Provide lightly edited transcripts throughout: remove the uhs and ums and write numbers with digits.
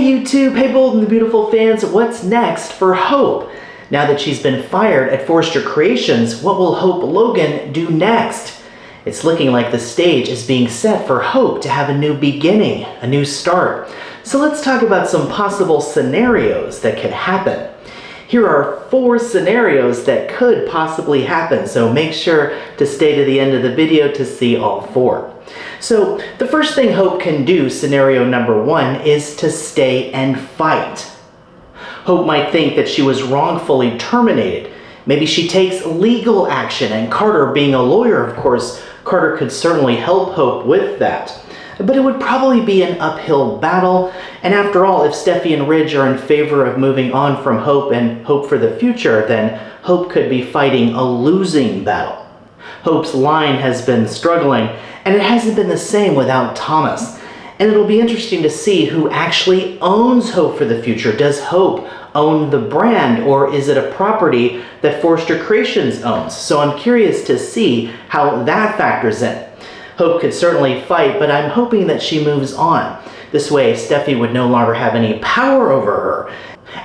Hey YouTube, hey bold and the beautiful fans, what's next for Hope? Now that she's been fired at Forrester Creations, what will Hope Logan do next? It's looking like the stage is being set for Hope to have a new beginning, a new start. So let's talk about some possible scenarios that could happen. Here are 4 scenarios that could possibly happen, so make sure to stay to the end of the video to see all 4. So the first thing Hope can do, scenario number 1, is to stay and fight. Hope might think that she was wrongfully terminated. Maybe she takes legal action, and Carter, being a lawyer, of course, Carter could certainly help Hope with that. But it would probably be an uphill battle, and after all, if Steffi and Ridge are in favor of moving on from Hope and hope for the future, then Hope could be fighting a losing battle. Hope's line has been struggling, and it hasn't been the same without Thomas. And it'll be interesting to see who actually owns Hope for the future. Does Hope own the brand, or is it a property that Forrester Creations owns? So I'm curious to see how that factors in. Hope could certainly fight, but I'm hoping that she moves on. This way, Steffi would no longer have any power over her.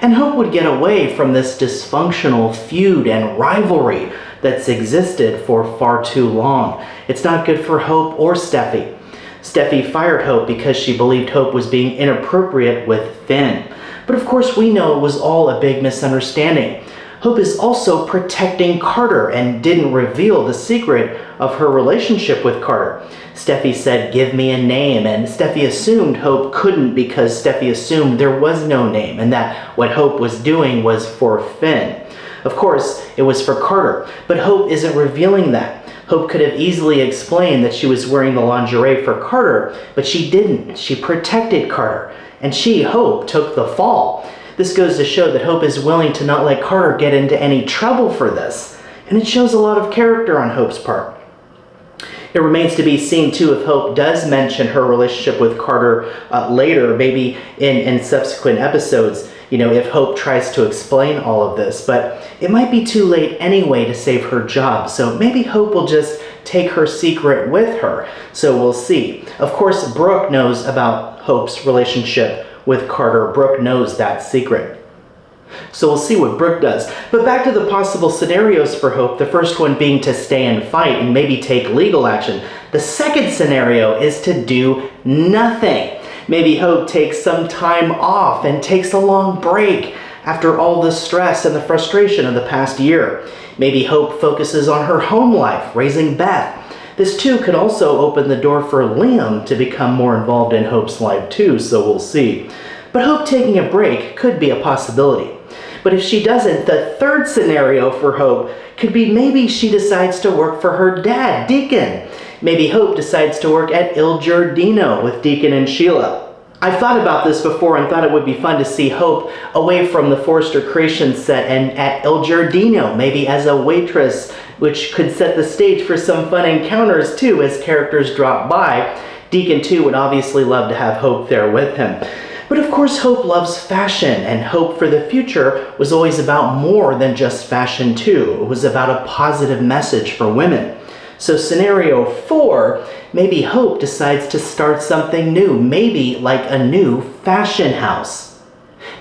And Hope would get away from this dysfunctional feud and rivalry that's existed for far too long. It's not good for Hope or Steffi. Steffi fired Hope because she believed Hope was being inappropriate with Finn. But of course we know it was all a big misunderstanding. Hope is also protecting Carter and didn't reveal the secret of her relationship with Carter. Steffi said, "Give me a name," and Steffi assumed Hope couldn't because Steffi assumed there was no name and that what Hope was doing was for Finn. Of course, it was for Carter, but Hope isn't revealing that. Hope could have easily explained that she was wearing the lingerie for Carter, but she didn't. She protected Carter, and she, Hope, took the fall. This goes to show that Hope is willing to not let Carter get into any trouble for this, and it shows a lot of character on Hope's part. It remains to be seen, too, if Hope does mention her relationship with Carter later, maybe in subsequent episodes, if Hope tries to explain all of this. But it might be too late anyway to save her job, so maybe Hope will just take her secret with her. So we'll see. Of course, Brooke knows about Hope's relationship with Carter. Brooke knows that secret. So we'll see what Brooke does. But back to the possible scenarios for Hope, the first one being to stay and fight and maybe take legal action. The second scenario is to do nothing. Maybe Hope takes some time off and takes a long break after all the stress and the frustration of the past year. Maybe Hope focuses on her home life, raising Beth. This too could also open the door for Liam to become more involved in Hope's life too, so we'll see. But Hope taking a break could be a possibility. But if she doesn't, the third scenario for Hope could be maybe she decides to work for her dad, Deacon. Maybe Hope decides to work at Il Giardino with Deacon and Sheila. I've thought about this before and thought it would be fun to see Hope away from the Forrester Creations set and at Il Giardino, maybe as a waitress, which could set the stage for some fun encounters too as characters drop by. Deacon too would obviously love to have Hope there with him. But of course Hope loves fashion, and Hope for the future was always about more than just fashion too. It was about a positive message for women. So scenario 4, maybe Hope decides to start something new, maybe like a new fashion house.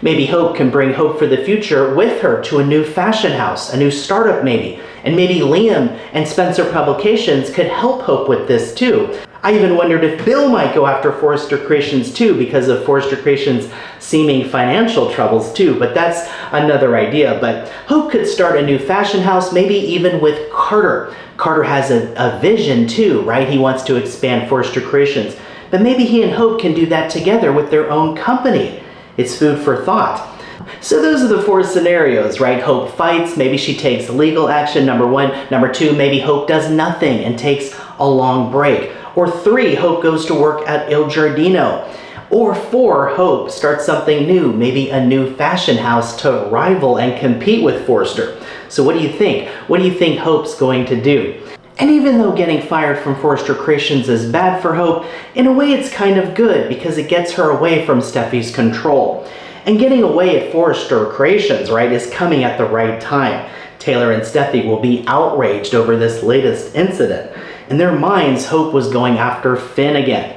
Maybe Hope can bring Hope for the future with her to a new fashion house, a new startup maybe. And maybe Liam and Spencer Publications could help Hope with this too. I even wondered if Bill might go after Forrester Creations too because of Forrester Creations' seeming financial troubles too, but that's another idea. But Hope could start a new fashion house, maybe even with Carter. Carter has a vision too, right? He wants to expand Forrester Creations. But maybe he and Hope can do that together with their own company. It's food for thought. So those are the 4 scenarios, right? Hope fights, maybe she takes legal action, number 1. Number 2, maybe Hope does nothing and takes a long break. Or 3, Hope goes to work at Il Giardino. Or 4, Hope starts something new, maybe a new fashion house to rival and compete with Forrester. So what do you think? What do you think Hope's going to do? And even though getting fired from Forrester Creations is bad for Hope, in a way it's kind of good because it gets her away from Steffi's control. And getting away at Forrester Creations, right, is coming at the right time. Taylor and Steffi will be outraged over this latest incident. In their minds, Hope was going after Finn again.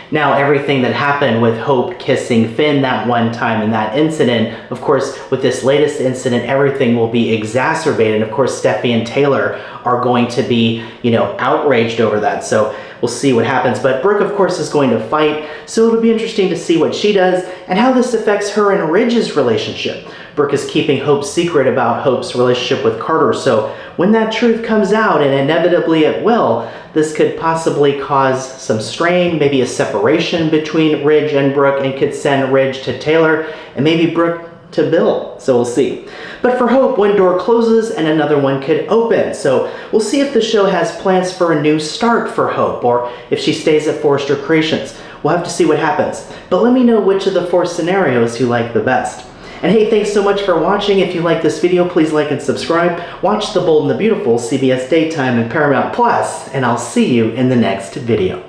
Now, everything that happened with Hope kissing Finn that one time in that incident, of course, with this latest incident, everything will be exacerbated. Of course, Steffi and Taylor are going to be, outraged over that. So we'll see what happens. But Brooke, of course, is going to fight. So it'll be interesting to see what she does and how this affects her and Ridge's relationship. Brooke is keeping Hope's secret about Hope's relationship with Carter. So when that truth comes out, and inevitably it will, this could possibly cause some strain, maybe a separation between Ridge and Brooke, and could send Ridge to Taylor and maybe Brooke to Bill. So we'll see. But for Hope, one door closes and another one could open. So we'll see if the show has plans for a new start for Hope, or if she stays at Forrester Creations. We'll have to see what happens. But let me know which of the 4 scenarios you like the best. And hey, thanks so much for watching. If you like this video, please like and subscribe. Watch The Bold and the Beautiful, CBS Daytime and Paramount Plus, and I'll see you in the next video.